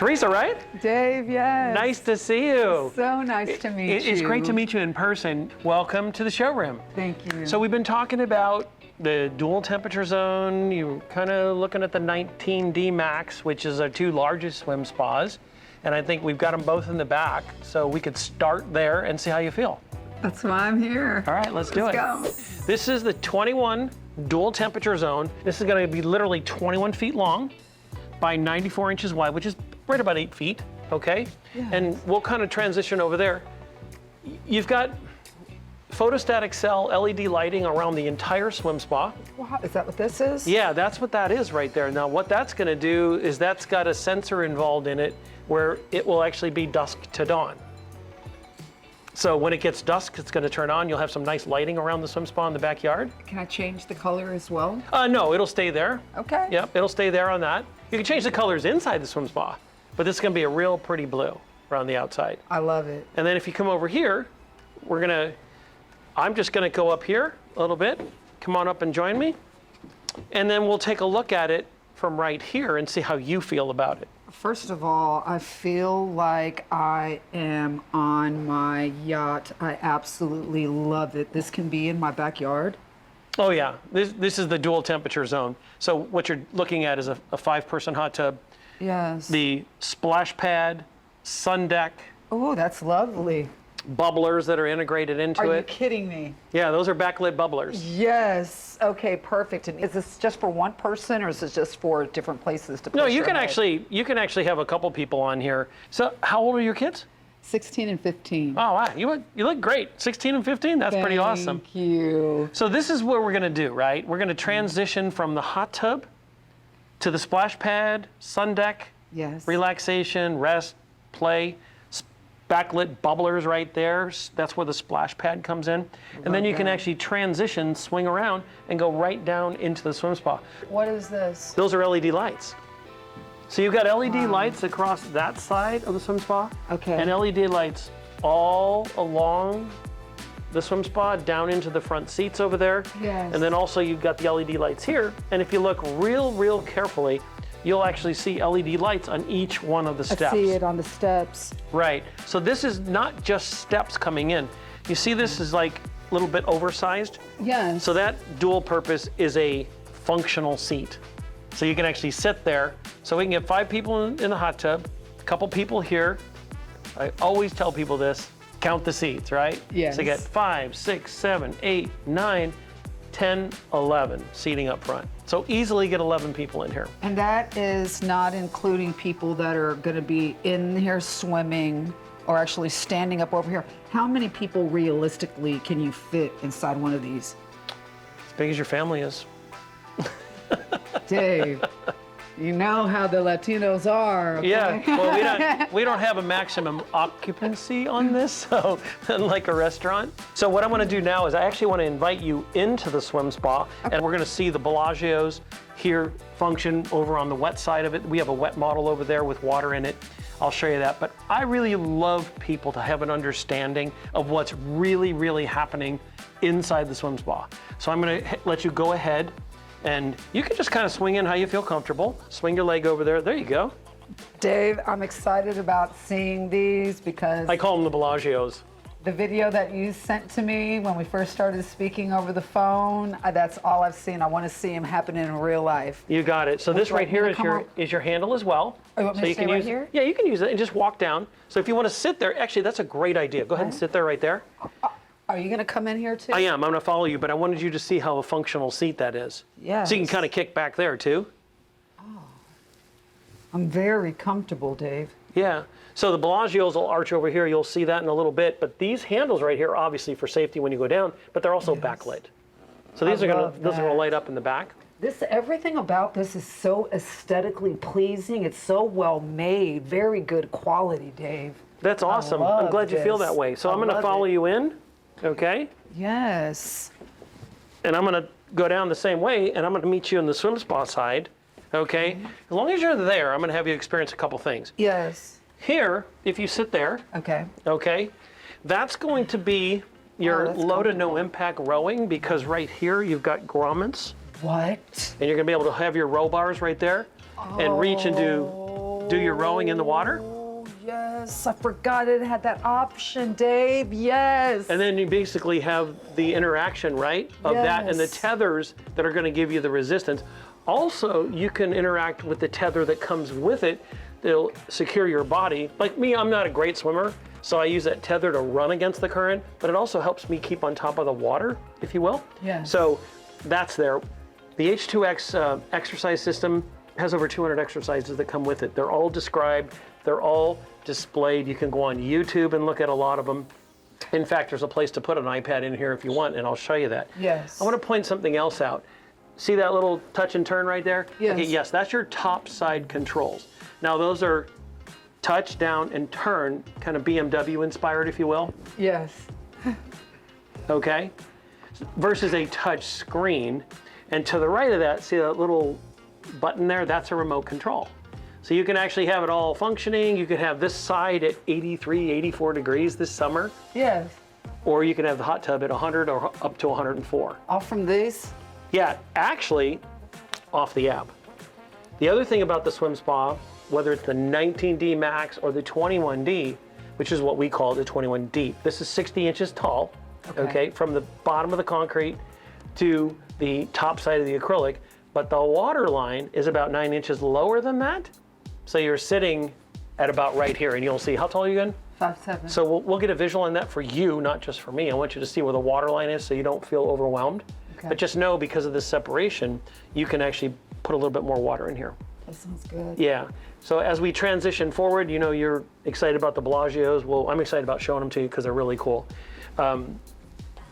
Teresa, right? Dave, yes. Nice to see you. So nice to meet you. It's great to meet you in person. Welcome to the showroom. Thank you. So we've been talking about the dual temperature zone. You're kind of looking at the 19D Max, which is our two largest swim spas. And I think we've got them both in the back. So we could start there and see how you feel. That's why I'm here. All right, let's do it. Go. This is the 21 dual temperature zone. This is going to be literally 21 feet long by 94 inches wide, which is right about 8 feet, okay? Yes. And we'll kind of transition over there. You've got photostatic cell LED lighting around the entire swim spa. Wow. Is that what this is? Yeah, that's what that is right there. Now, what that's going to do is that's got a sensor involved in it where it will actually be dusk to dawn. So when it gets dusk, it's going to turn on. You'll have some nice lighting around the swim spa in the backyard. Can I change the color as well? No, it'll stay there. Okay. Yep, it'll stay there on that. You can change the colors inside the swim spa, but this is going to be a real pretty blue around the outside. I love it. And then if you come over here, I'm just going to go up here a little bit. Come on up and join me. And then we'll take a look at it from right here and see how you feel about it. First of all, I feel like I am on my yacht. I absolutely love it. This can be in my backyard. Oh yeah, this is the dual temperature zone. So what you're looking at is a 5-person hot tub. Yes. The splash pad, sun deck. Oh, that's lovely. Bubblers that are integrated into it. Are you kidding me? Yeah, those are backlit bubblers. Yes. Okay, perfect. And is this just for one person, or is this just for different places to put? No, you can actually have a couple people on here. So how old are your kids? 16 and 15. Oh wow, you look great. 16 and 15, that's pretty awesome. Thank you. So this is what we're gonna do, right? We're gonna transition from the hot tub to the splash pad, sun deck, Yes. relaxation, rest, play, backlit bubblers right there. That's where the splash pad comes in. And then you can actually transition, swing around, and go right down into the swim spa. What is this? Those are LED lights. So you've got LED lights across that side of the swim spa. Okay. And LED lights all along the swim spa, down into the front seats over there. Yes. And then also you've got the LED lights here. And if you look real carefully, you'll actually see LED lights on each one of the steps. I see it on the steps. Right. So this is not just steps coming in. You see this is like a little bit oversized? Yes. So that dual purpose is a functional seat. So you can actually sit there. So we can get 5 people in the hot tub, a couple people here. I always tell people this, count the seats, right? Yes. So you get 5, 6, 7, 8, 9, 10, 11 seating up front. So easily get 11 people in here. And that is not including people that are going to be in here swimming or actually standing up over here. How many people realistically can you fit inside one of these? As big as your family is. Dave, you know how the Latinos are. Okay? Yeah, well, we don't have a maximum occupancy on this, so unlike a restaurant. So what I want to do now is I actually want to invite you into the swim spa, and we're going to see the Bellagios here function over on the wet side of it. We have a wet model over there with water in it. I'll show you that. But I really love people to have an understanding of what's really happening inside the swim spa. So I'm going to let you go ahead. And you can just kind of swing in how you feel comfortable. Swing your leg over there. There you go. Dave, I'm excited about seeing these because I call them the Bellagios. the video that you sent to me when we first started speaking over the phone, that's all I've seen. I want to see them happen in real life. You got it. So this right here is your handle as well. Oh, you want me so to you stay can right use here? Yeah, you can use it and just walk down. So if you want to sit there, actually that's a great idea. Go ahead and sit there right there. Are you going to come in here too? I am. I'm going to follow you, but I wanted you to see how a functional seat that is. Yes. So you can kind of kick back there too. I'm very comfortable, Dave. Yeah. So the Bellagios will arch over here. You'll see that in a little bit. But these handles right here are obviously for safety when you go down, but they're also backlit. So these are going to light up in the back. Everything about this is so aesthetically pleasing. It's so well made. Very good quality, Dave. That's awesome. I'm glad you feel that way. So I'm going to follow you in. Okay? Yes. And I'm going to go down the same way, and I'm going to meet you in the swim spa side. Okay? As long as you're there, I'm going to have you experience a couple things. Yes. Here, if you sit there, okay, that's going to be your low to no impact rowing, because right here you've got grommets. What? And you're going to be able to have your row bars right there and reach and do do your rowing in the water. Oh, yes, I forgot it had that option, Dave. Yes. And then you basically have the interaction, right, of that and the Yes. tethers that are going to give you the resistance. Also, you can interact with the tether that comes with it. It'll secure your body. Like me, I'm not a great swimmer, so I use that tether to run against the current, but it also helps me keep on top of the water, if you will. Yes. So that's there. The H2X exercise system has over 200 exercises that come with it. They're all described, they're all displayed. You can go on YouTube and look at a lot of them. In fact, there's a place to put an iPad in here if you want, and I'll show you that. Yes. I want to point something else out. See that little touch and turn right there? Yes. Okay, yes, that's your top side controls. Now those are touch, down, and turn, kind of BMW inspired, if you will. Yes. Okay? Versus a touch screen. And to the right of that, see that little button there? That's a remote control. So you can actually have it all functioning. You could have this side at 83, 84 degrees this summer, Yes. or you can have the hot tub at 100 or up to 104. All from these? Yeah, actually, off the app. The other thing about the swim spa, whether it's the 19D Max or the 21D, which is what we call the 21D, this is 60 inches tall, okay, from the bottom of the concrete to the top side of the acrylic, but the water line is about 9 inches lower than that. So you're sitting at about right here, and you'll see, how tall are you again? 5'7". So we'll get a visual on that for you, not just for me. I want you to see where the water line is so you don't feel overwhelmed. Okay. But just know, because of this separation, you can actually put a little bit more water in here. That sounds good. Yeah. So as we transition forward, you know, you're excited about the Bellagio's. Well, I'm excited about showing them to you because they're really cool.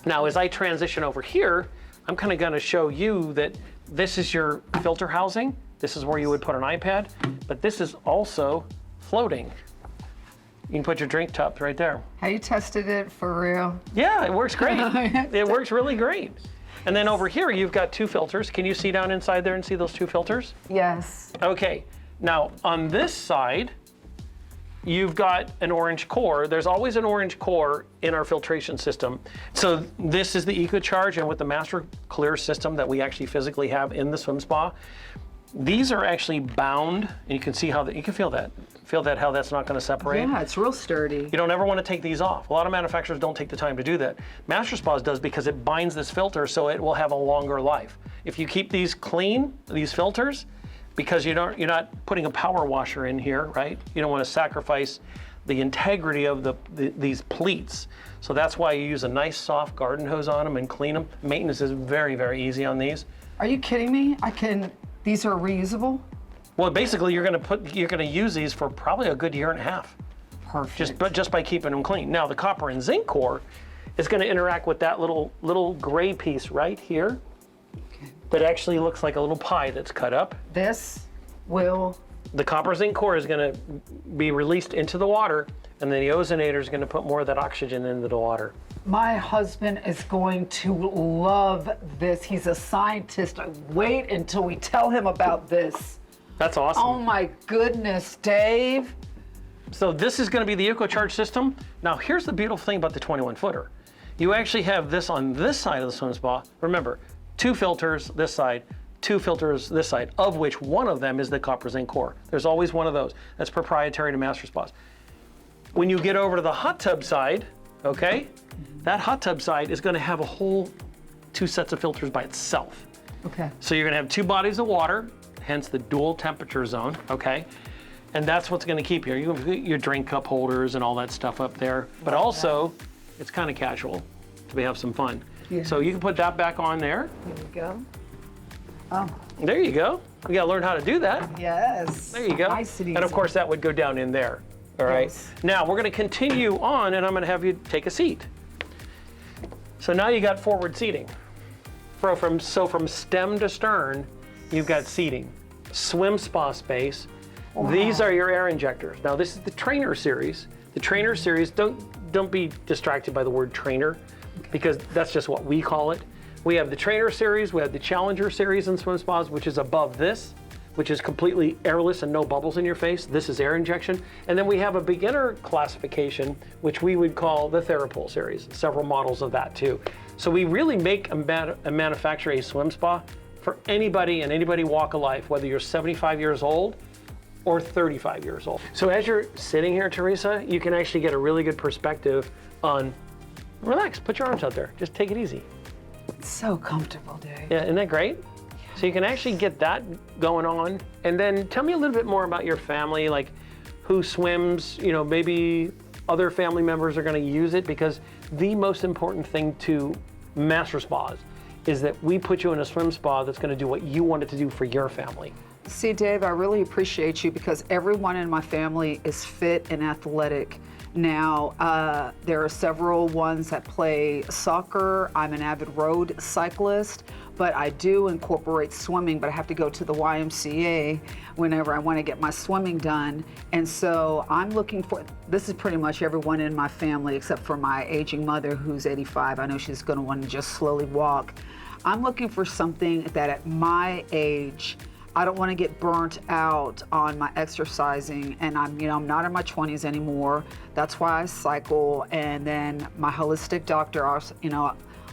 Now, as I transition over here, I'm kind of going to show you that this is your filter housing. This is where you would put an iPad, but this is also floating. You can put your drink cups right there. Have you tested it for real? Yeah, it works great. It works really great. And then over here, you've got two filters. Can you see down inside there and see those two filters? Yes. Okay, now on this side, you've got an orange core. There's always an orange core in our filtration system. So this is the EcoCharge, and with the Master Clear system that we actually physically have in the swim spa, these are actually bound, and you can see how you can feel that how that's not going to separate. Yeah, it's real sturdy. You don't ever want to take these off. A lot of manufacturers don't take the time to do that. MasterSpas does, because it binds this filter so it will have a longer life. If you keep these clean, these filters, because you're not putting a power washer in here, right? You don't want to sacrifice the integrity of these pleats. So that's why you use a nice soft garden hose on them and clean them. Maintenance is very, very easy on these. Are you kidding me? These are reusable? Well, basically you're gonna use these for probably a good year and a half. Perfect. Just by keeping them clean. Now the copper and zinc core is going to interact with that little gray piece right here that actually looks like a little pie that's cut up. The copper zinc core is going to be released into the water, and then the ozonator is going to put more of that oxygen into the water. My husband is going to love this. He's a scientist. Wait until we tell him about this. That's awesome. Oh my goodness, Dave. So this is going to be the EcoCharge system. Now here's the beautiful thing about the 21-footer. You actually have this on this side of the swim spa. Remember, 2 filters this side, 2 filters this side, of which one of them is the copper zinc core. There's always one of those. That's proprietary to MasterSpas. When you get over to the hot tub side, okay, that hot tub side is going to have a whole 2 sets of filters by itself. Okay. So you're going to have 2 bodies of water, hence the dual temperature zone, okay? And that's what's going to keep you. You have your drink cup holders and all that stuff up there. But also, it's kind of casual to have some fun. Yeah. So you can put that back on there. Here we go. Oh, There you go. You got to learn how to do that. yes. There you go. Nice and And of easy. course, that would go down in there. All right. Yes. Now we're going to continue on, and I'm going to have you take a seat. So now you got forward seating. From stem to stern, you've got seating. Swim spa space. Wow. These are your air injectors. Now this is the Trainer series. The Trainer series, don't be distracted by the word trainer, because that's just what we call it. We have the Trainer series, we have the Challenger series in swim spas, which is above this, which is completely airless and no bubbles in your face. This is air injection. And then we have a beginner classification, which we would call the Therapool series, several models of that too. So we really make and manufacture a swim spa for anybody and anybody walk of life, whether you're 75 years old or 35 years old. So as you're sitting here, Teresa, you can actually get a really good perspective on, relax, put your arms out there, just take it easy. It's so comfortable, Dave. Yeah, isn't that great? So you can actually get that going on. And then tell me a little bit more about your family, like who swims, you know, maybe other family members are gonna use it, because the most important thing to MasterSpas is that we put you in a swim spa that's gonna do what you want it to do for your family. See, Dave, I really appreciate you because everyone in my family is fit and athletic. Now, there are several ones that play soccer. I'm an avid road cyclist, but I do incorporate swimming, but I have to go to the YMCA whenever I want to get my swimming done. And so I'm looking for, this is pretty much everyone in my family except for my aging mother who's 85. I know she's going to want to just slowly walk. I'm looking for something that at my age, I don't want to get burnt out on my exercising, and I'm not in my 20s anymore. That's why I cycle. And then my holistic doctor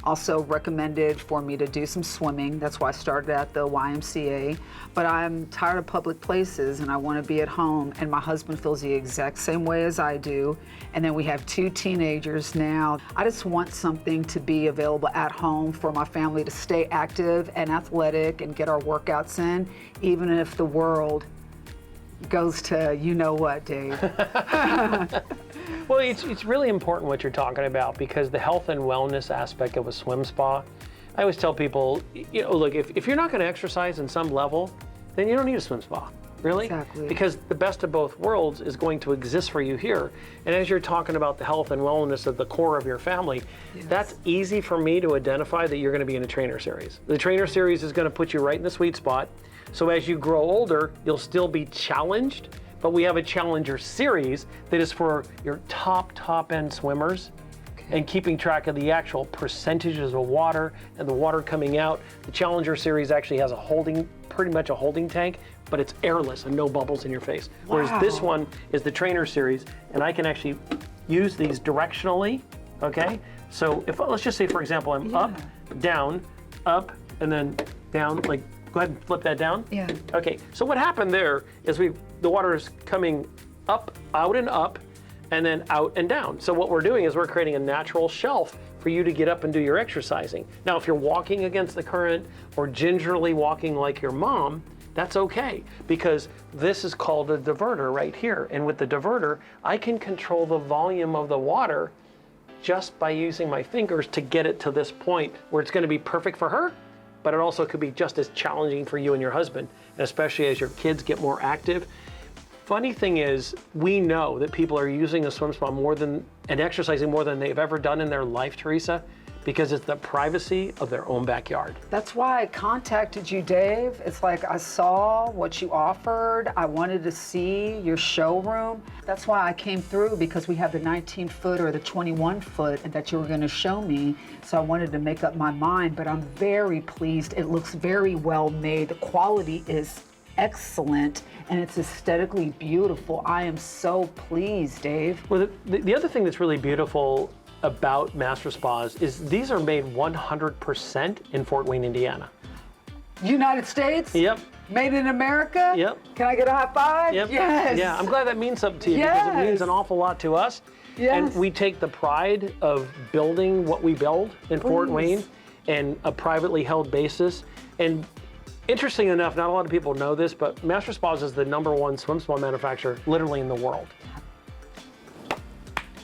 also recommended for me to do some swimming. That's why I started at the YMCA. But I'm tired of public places and I want to be at home, and my husband feels the exact same way as I do. And then we have 2 teenagers now. I just want something to be available at home for my family to stay active and athletic and get our workouts in, even if the world goes to you know what, Dave. Well, it's really important what you're talking about, because the health and wellness aspect of a swim spa, I always tell people, look, if you're not going to exercise in some level, then you don't need a swim spa, really. Exactly. Because the best of both worlds is going to exist for you here. And as you're talking about the health and wellness of the core of your family, that's easy for me to identify that you're going to be in a trainer series. The trainer series is going to put you right in the sweet spot. So as you grow older, you'll still be challenged, but we have a Challenger series that is for your top end swimmers, and keeping track of the actual percentages of water and the water coming out. The Challenger series actually has pretty much a holding tank, but it's airless and no bubbles in your face. Wow. Whereas this one is the Trainer series, and I can actually use these directionally, okay? So let's just say, for example, I'm up, down, and then down, like, go ahead and flip that down. Yeah. Okay, so what happened there is the water is coming up, out and up, and then out and down. So what we're doing is we're creating a natural shelf for you to get up and do your exercising. Now, if you're walking against the current or gingerly walking like your mom, that's okay, because this is called a diverter right here. And with the diverter, I can control the volume of the water just by using my fingers to get it to this point where it's gonna be perfect for her, but it also could be just as challenging for you and your husband, and especially as your kids get more active. Funny thing is, we know that people are using a swim spa and exercising more than they've ever done in their life, Teresa, because it's the privacy of their own backyard. That's why I contacted you, Dave. It's like I saw what you offered. I wanted to see your showroom. That's why I came through, because we have the 19-foot or the 21-foot that you were going to show me. So I wanted to make up my mind, but I'm very pleased. It looks very well made. The quality is excellent, and it's aesthetically beautiful. I am so pleased, Dave. Well, the other thing that's really beautiful about MasterSpas is these are made 100% in Fort Wayne, Indiana. United States? Yep. Made in America? Yep. Can I get a high five? Yep. Yes. Yeah, I'm glad that means something to you, because it means an awful lot to us. Yes. And we take the pride of building what we build in Fort Wayne and a privately held basis. And interesting enough, not a lot of people know this, but MasterSpas is the #1 swim spa manufacturer literally in the world.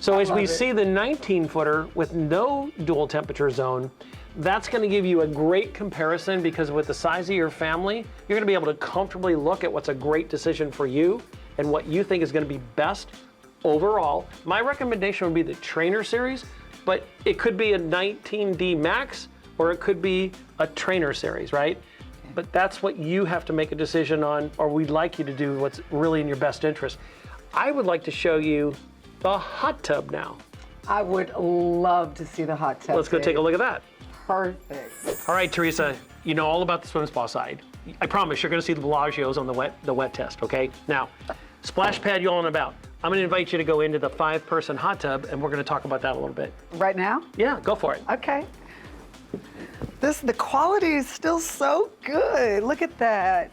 So as we see the 19-footer with no dual temperature zone, that's going to give you a great comparison, because with the size of your family, you're going to be able to comfortably look at what's a great decision for you and what you think is going to be best overall. My recommendation would be the Trainer series, but it could be a 19D Max or it could be a Trainer series, right? But that's what you have to make a decision on, or we'd like you to do what's really in your best interest. I would like to show you the hot tub now. I would love to see the hot tub. Let's go take a look at that. Perfect. All right, Teresa, you know all about the swim spa side. I promise you're gonna see the Bellagio's on the wet test, okay? Now, splash pad you all in about. I'm gonna invite you to go into the 5-person hot tub, and we're gonna talk about that a little bit. Right now? Yeah, go for it. Okay. The quality is still so good. Look at that.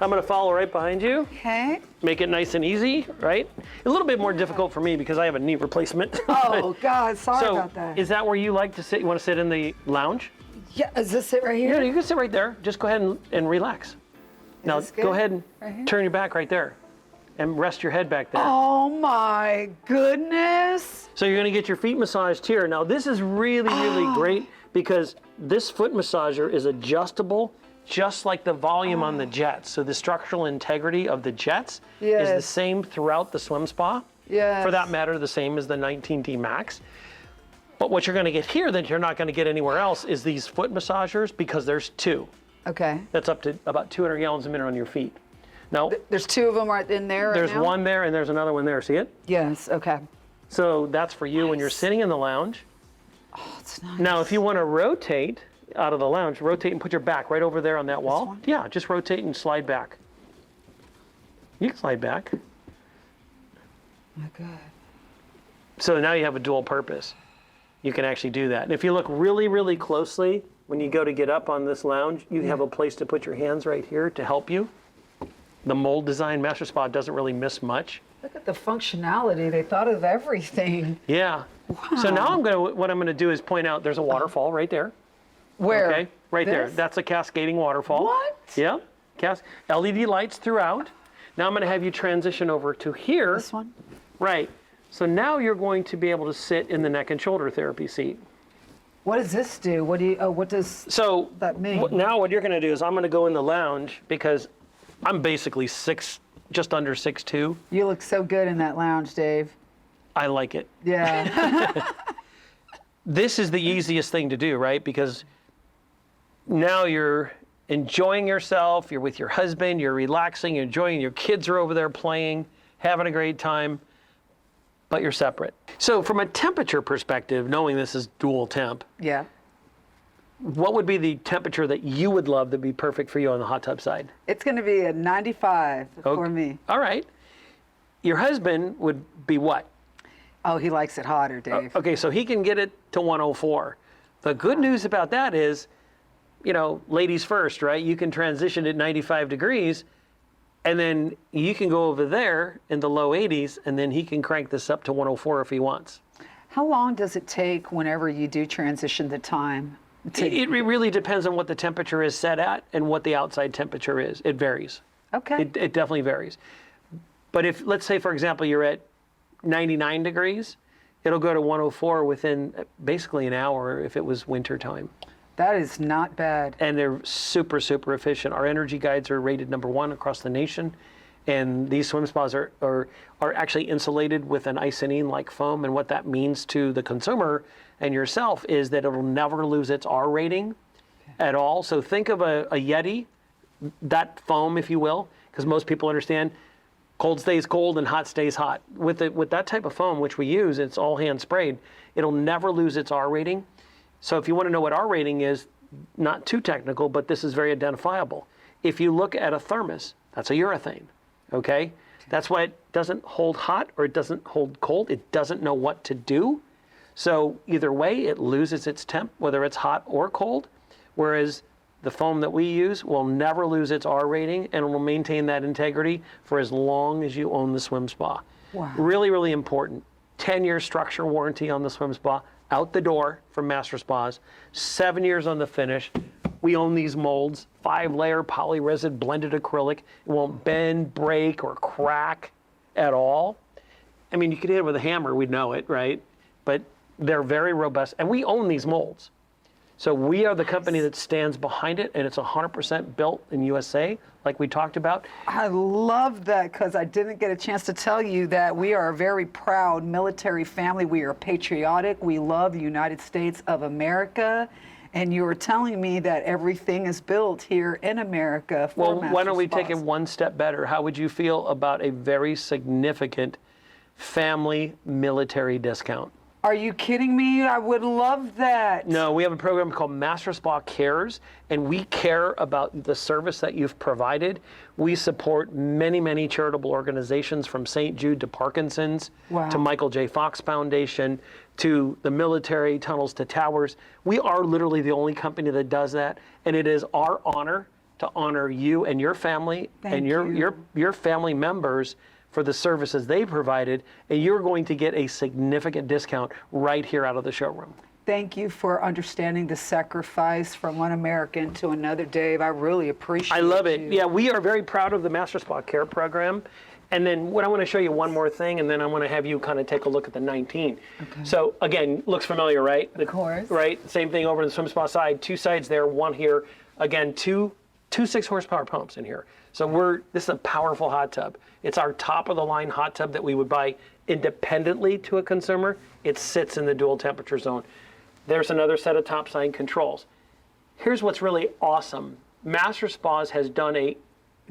I'm gonna follow right behind you. Okay. Make it nice and easy, right? A little bit more difficult for me because I have a knee replacement. Oh, God, sorry So, about that. is that where you like to sit? You want to sit in the lounge? Yeah, is this it right here? Yeah, you can sit right there. Just go ahead and relax. Now, this good? go ahead and Right here? turn your back right there and rest your head back there. Oh, my goodness. So you're gonna get your feet massaged here. Now, this is really, really great because this foot massager is adjustable just like the volume on the jets. So the structural integrity of the jets is the Yes. same throughout the swim spa. Yes. For that matter, the same as the 19D Max. But what you're gonna get here that you're not gonna get anywhere else is these foot massagers because there's two. Okay. That's up to about 200 gallons a minute on your feet. Now, There's two of them right in there right there's now? one there and there's another one there, see it? Yes, okay. So that's for you when you're sitting in the lounge. Oh, it's nice. Now, if you wanna rotate out of the lounge, rotate and put your back right over there on that wall. one? Yeah, just rotate and slide back. You can slide back. My God. So now you have a dual purpose. You can actually do that. And if you look really, really closely, when you go to get up on this lounge, you have a place to put your hands right here to help you. The mold design, MasterSpas doesn't really miss much. Look at the functionality. They thought of everything. Yeah. So now what I'm gonna do is point out there's a waterfall right there. Where? Okay, right there. This? That's a cascading waterfall. What? Yeah. LED lights throughout. Now I'm gonna have you transition over to here. This one? Right. So now you're going to be able to sit in the neck and shoulder therapy seat. What does this do? What does So that mean? now what you're going to do is I'm going to go in the lounge because I'm basically just under 6'2". You look so good in that lounge, Dave. I like it. Yeah. This is the easiest thing to do, right? Because now you're enjoying yourself, you're with your husband, you're relaxing, you're enjoying, your kids are over there playing, having a great time, but you're separate. So from a temperature perspective, knowing this is dual temp, Yeah. what would be the temperature that you would love to be perfect for you on the hot tub side? It's going to be a 95 for me. All right. Your husband would be what? Oh, he likes it hotter, Dave. Okay, so he can get it to 104. The good news about that is, you know, ladies first, right? You can transition at 95 degrees, and then you can go over there in the low 80s, and then he can crank this up to 104 if he wants. How long does it take whenever you do transition the time? It really depends on what the temperature is set at and what the outside temperature is. It varies. Okay. It definitely varies. But if, let's say, for example, you're at 99 degrees, it'll go to 104 within basically an hour if it was winter time. That is not bad. And they're super, super efficient. Our energy guides are rated #1 across the nation. And these swim spas are actually insulated with an isonine-like foam. And what that means to the consumer and yourself is that it will never lose its R rating at all. So think of a Yeti, that foam, if you will, because most people understand cold stays cold and hot stays hot. With that type of foam, which we use, it's all hand sprayed, it'll never lose its R rating. So if you want to know what R rating is, not too technical, but this is very identifiable. If you look at a thermos, that's a urethane, okay? That's why it doesn't hold hot or it doesn't hold cold. It doesn't know what to do. So either way, it loses its temp, whether it's hot or cold, whereas the foam that we use will never lose its R rating and will maintain that integrity for as long as you own the swim spa. Wow. Really, really important. 10-year structure warranty on the swim spa, out the door from MasterSpas, 7 years on the finish. We own these molds, 5-layer polyresin blended acrylic. It won't bend, break, or crack at all. I mean, you could hit it with a hammer, we'd know it, right? But they're very robust, and we own these molds. So we are the company that stands behind it, and it's 100% built in USA, like we talked about. I love that because I didn't get a chance to tell you that we are a very proud military family. We are patriotic. We love the United States of America. And you were telling me that everything is built here in America for Well, why don't we take it MasterSpas. one step better? How would you feel about a very significant family military discount? Are you kidding me? I would love that. No, we have a program called MasterSpas Cares, and we care about the service that you've provided. We support many, many charitable organizations from St. Jude to Parkinson's, Wow. to Michael J. Fox Foundation, to the military, Tunnels to Towers. We are literally the only company that does that, and it is our honor to honor you and your family and your family members for the services they provided, and you're going to get a significant discount right here out of the showroom. Thank you for understanding the sacrifice from one American to another, Dave. I really appreciate it. I love it. Yeah, we are very proud of the MasterSpas Care program. And then what I want to show you one more thing, and then I want to have you kind of take a look at the 19. Okay. So again, looks familiar, right? Of course. Right, same thing over the swim spa side, 2 sides there, 1 here. Again, two 6 horsepower pumps in here. So this is a powerful hot tub. It's our top of the line hot tub that we would buy independently to a consumer. It sits in the dual temperature zone. There's another set of top side controls. Here's what's really awesome. MasterSpas has done a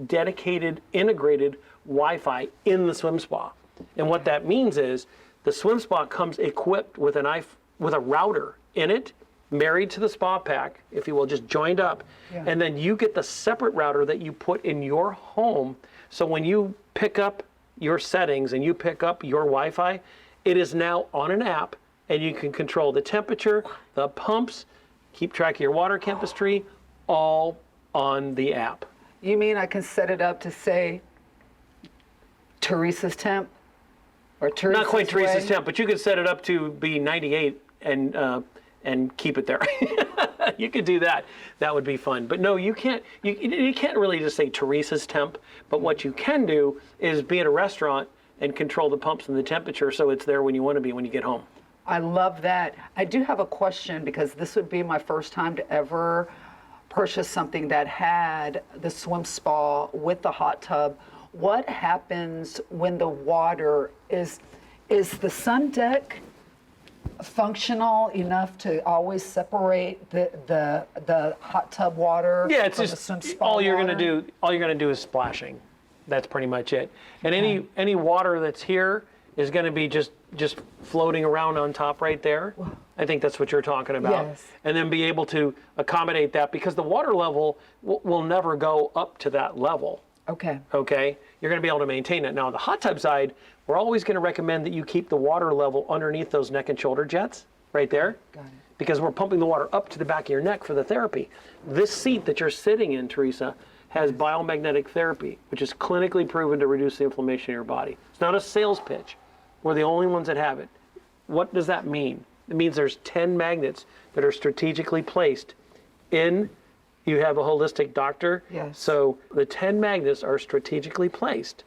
dedicated, integrated Wi-Fi in the swim spa. And what that means is the swim spa comes equipped with a router in it, married to the spa pack, if you will, just joined up. Yeah. And then you get the separate router that you put in your home. So when you pick up your settings and you pick up your Wi-Fi, it is now on an app, and you can control the temperature, the pumps, keep track of your water chemistry, all on the app. You mean I can set it up to say Teresa's temp? Or Teresa's Not quite Teresa's way? temp, but you could set it up to be 98 and keep it there. You could do that. That would be fun. But no, you can't. You can't really just say Teresa's temp. But what you can do is be at a restaurant and control the pumps and the temperature, so it's there when you want to be when you get home. I love that. I do have a question, because this would be my first time to ever purchase something that had the swim spa with the hot tub. What happens when the water is the sun deck functional enough to always separate the hot tub water Yeah, it's from just the swim spa all you're water? gonna do is splashing. That's pretty much it. And any water that's here is going to be just floating around on top right there. I think that's what you're talking about. Yes. And then be able to accommodate that, because the water level will never go up to that level. Okay. Okay? You're going to be able to maintain it. Now, on the hot tub side, we're always going to recommend that you keep the water level underneath those neck and shoulder jets right there. Got it. Because we're pumping the water up to the back of your neck for the therapy. This seat that you're sitting in, Teresa, has biomagnetic therapy, which is clinically proven to reduce the inflammation in your body. It's not a sales pitch. We're the only ones that have it. What does that mean? It means there's 10 magnets that are strategically placed in, you have a holistic doctor. Yes. So the 10 magnets are strategically placed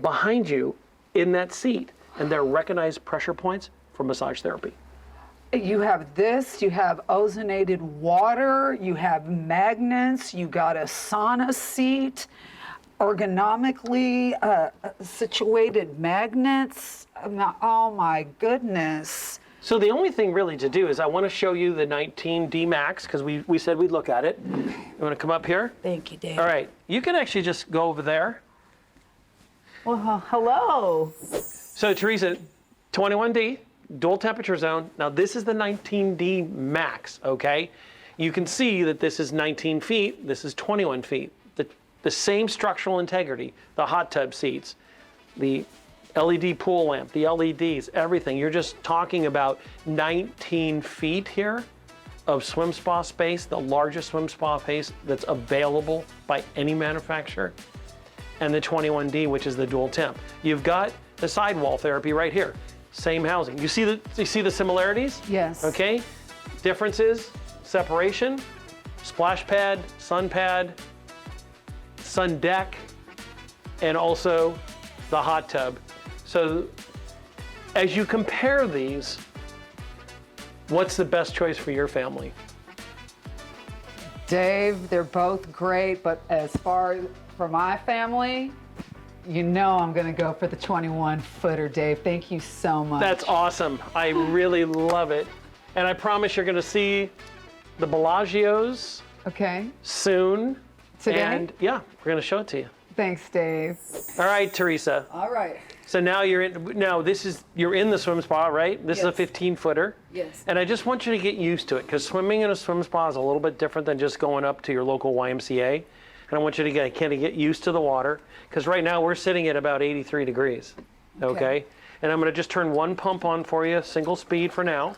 behind you in that seat, and they're recognized pressure points for massage therapy. You have this, you have ozonated water, you have magnets, you got a sauna seat, ergonomically situated magnets. Oh my goodness. So the only thing really to do is I want to show you the 19D Max, because we said we'd look at it. You want to come up here? Thank you, Dave. All right. You can actually just go over there. Well, hello. So Teresa, 21D, dual temperature zone. Now this is the 19D Max, okay? You can see that this is 19 feet, this is 21 feet. The same structural integrity, the hot tub seats, the LED pool lamp, the LEDs, everything. You're just talking about 19 feet here of swim spa space, the largest swim spa space that's available by any manufacturer, and the 21D, which is the dual temp. You've got the sidewall therapy right here. Same housing. You see the similarities? Yes. Okay. Differences, separation, splash pad, sun deck, and also the hot tub. So as you compare these, what's the best choice for your family? Dave, they're both great, but as far as for my family, you know I'm going to go for the 21-footer, Dave. Thank you so much. That's awesome. I really love it. And I promise you're going to see the Bellagios Okay. soon. Today? And yeah, we're going to show it to you. Thanks, Dave. All right, Teresa. All right. So now you're in the swim spa, right? This is a Yes. 15-footer. Yes. And I just want you to get used to it, because swimming in a swim spa is a little bit different than just going up to your local YMCA. And I want you to get used to the water, because right now we're sitting at about 83 degrees. Okay? And I'm going to just turn one pump on for you, single speed for now.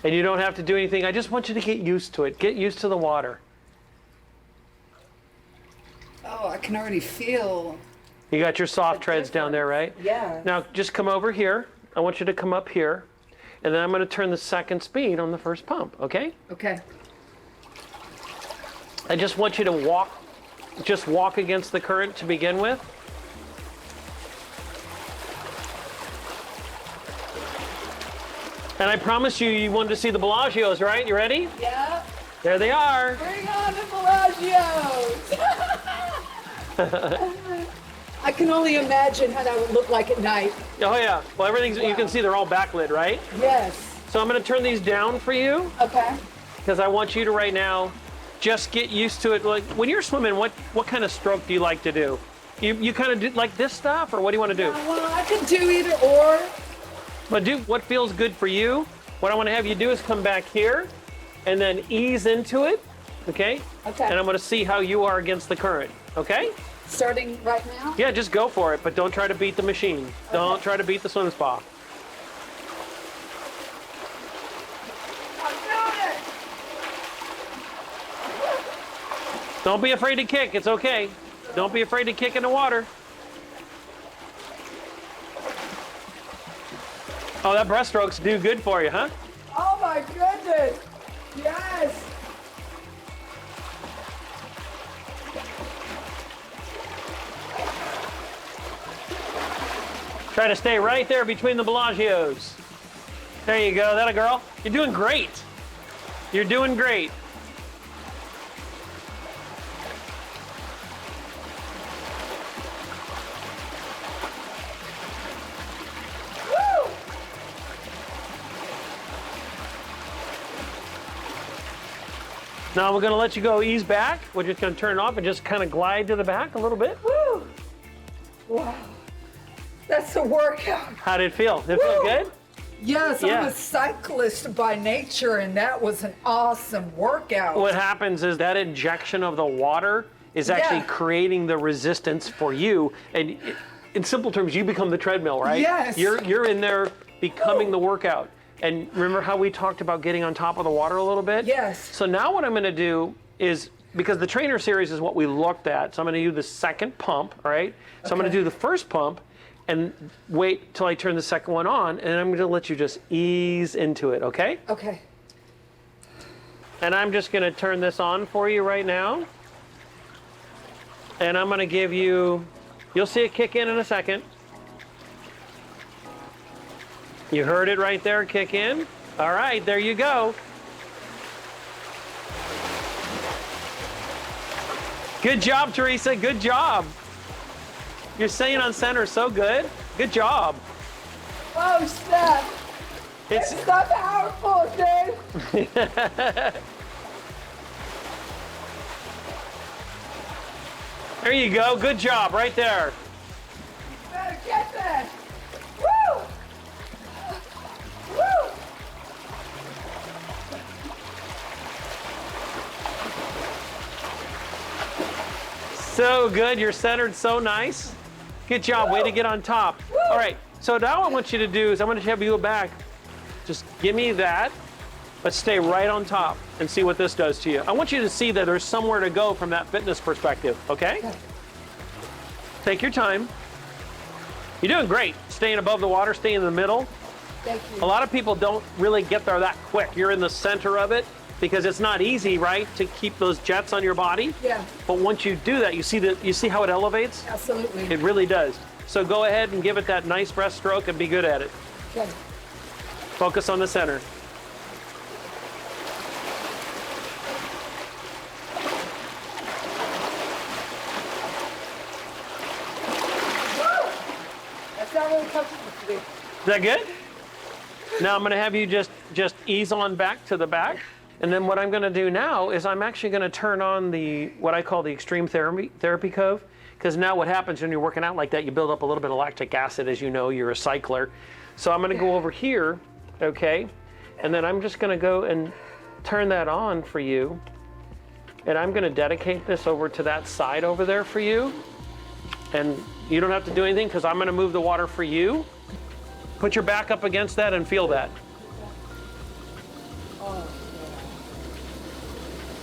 And you don't have to do anything. I just want you to get used to it. Get used to the water. Oh, I can already feel. You got your soft treads down there, right? Yeah. Now just come over here. I want you to come up here. And then I'm going to turn the second speed on the first pump, okay? Okay. I just want you to walk against the current to begin with. And I promised you, you wanted to see the Bellagio's, right? You ready? Yeah. There they are. Bring on the Bellagio's. I can only imagine how that would look like at night. Oh yeah, well everything's, you can see they're all backlit, right? Yes. So I'm gonna turn these down for you, Okay. because I want you to right now just get used to it. Like when you're swimming, what kind of stroke do you like to do? You kind of do like this stuff, or what do you want to do? Well, I could do either or. But do what feels good for you. What I want to have you do is come back here and then ease into it, okay? Okay. And I'm gonna see how you are against the current, okay? Starting right now? Yeah, just go for it, but don't try to beat the machine. Don't try to beat the swim spa. I'm doing it! Don't be afraid to kick, it's okay. Don't be afraid to kick in the water. Oh, that breaststrokes do good for you, huh? Oh my goodness! Yes! Try to stay right there between the Bellagio's. There you go, that a girl. You're doing great. You're doing great. Woo! Now we're gonna let you go ease back. We're just gonna turn it off and just kind of glide to the back a little bit. Woo! Wow. That's a workout. How did it feel? Did it feel good? Yes, Yeah. I'm a cyclist by nature, and that was an awesome workout. What happens is that injection of the water is actually Yeah. creating the resistance for you. And in simple terms, you become the treadmill, right? Yes. You're in there becoming the workout. And remember how we talked about getting on top of the water a little bit? Yes. So now what I'm gonna do is, because the trainer series is what we looked at, so I'm gonna do the second pump, all right? So I'm gonna Okay. do the first pump and wait till I turn the second one on, and I'm gonna let you just ease into it, okay? Okay. And I'm just gonna turn this on for you right now. And I'm gonna give you, you'll see it kick in a second. You heard it right there, kick in. All right, there you go. Good job, Teresa, good job. You're staying on center so good. Good job. Oh, snap. It's It's so powerful, dude. There you go, good job, right there. Better get that. Woo! Woo! So good, you're centered so nice. Good job, way to get on top. All right, so now what I want you to do is I want to have you go back. Just give me that, but stay right on top and see what this does to you. I want you to see that there's somewhere to go from that fitness perspective, okay? Take your time. You're doing great. Staying above the water, staying in the middle. Thank A you. lot of people don't really get there that quick. You're in the center of it because it's not easy, right, to keep those jets on your body. Yeah, But once you do that, you see how it elevates? absolutely. It really does. So go ahead and give it that nice breaststroke and be good at it. Okay. Focus on the center. That's not really comfortable to me. Is that good? Now I'm going to have you just ease on back to the back. And then what I'm going to do now is I'm actually going to turn on what I call the extreme therapy cove. Because now what happens when you're working out like that, you build up a little bit of lactic acid. As you know, you're a cycler. So I'm going to go over here, okay? And then I'm just going to go and turn that on for you. And I'm going to dedicate this over to that side over there for you. And you don't have to do anything because I'm going to move the water for you. Put your back up against that and feel that. Oh,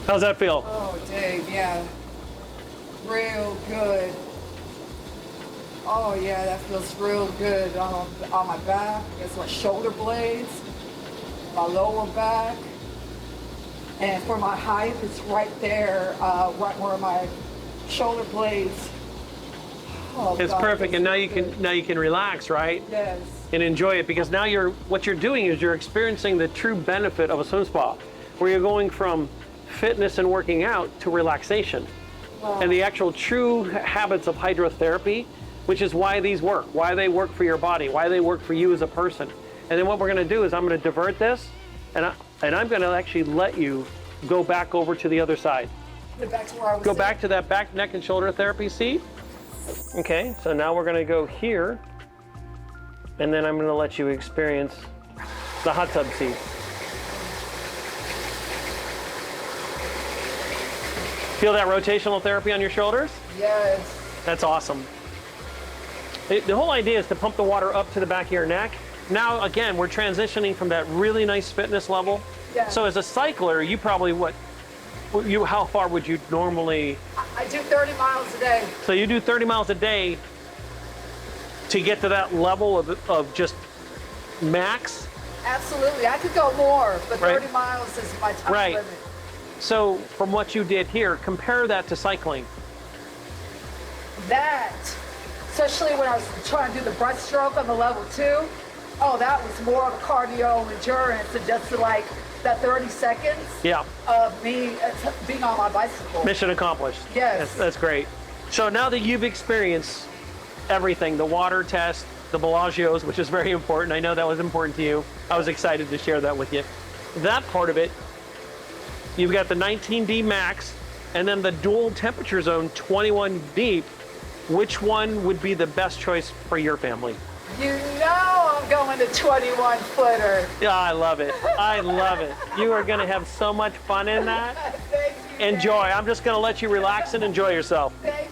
How's that feel? oh, Dave, yeah. Real good. Oh, yeah, that feels real good on my back. It's my shoulder blades, my lower back. And for my height, it's right there, right where my shoulder blades. Oh, It's God, perfect, and good. now you can relax, right? Yes. And enjoy it, because now what you're doing is you're experiencing the true benefit of a swim spa, where you're going from fitness and working out to relaxation. Wow. And the actual true habits of hydrotherapy, which is why these work, why they work for your body, why they work for you as a person. And then what we're going to do is I'm going to divert this, and I'm going to actually let you go back over to the other side. Back to where I was Go sitting. back to that back, neck, and shoulder therapy seat. Okay, so now we're going to go here, and then I'm going to let you experience the hot tub seat. Feel that rotational therapy on your shoulders? Yes. That's awesome. The whole idea is to pump the water up to the back of your neck. Now, again, we're transitioning from that really nice fitness level. Yeah. So as a cycler, you probably, how far would you normally? I do 30 miles a day. So you do 30 miles a day to get to that level of just max? Absolutely. I could go more, but Right. 30 miles is my time Right. limit. So from what you did here, compare that to cycling. That, especially when I was trying to do the breaststroke on the level 2, oh, that was more of a cardio endurance than just like that 30 seconds Yeah, of me being on my bicycle. mission accomplished. Yes. That's great. So now that you've experienced everything, the water test, the Bellagio's, which is very important. I know that was important to you. I was excited to share that with you. That part of it, you've got the 19D max and then the dual temperature zone 21 deep. Which one would be the best choice for your family? You know I'm going to 21 footer. Yeah, I love it. I love it. You are going to have so much fun in that. Thank you. Enjoy. I'm just going to let you relax and enjoy yourself. Thank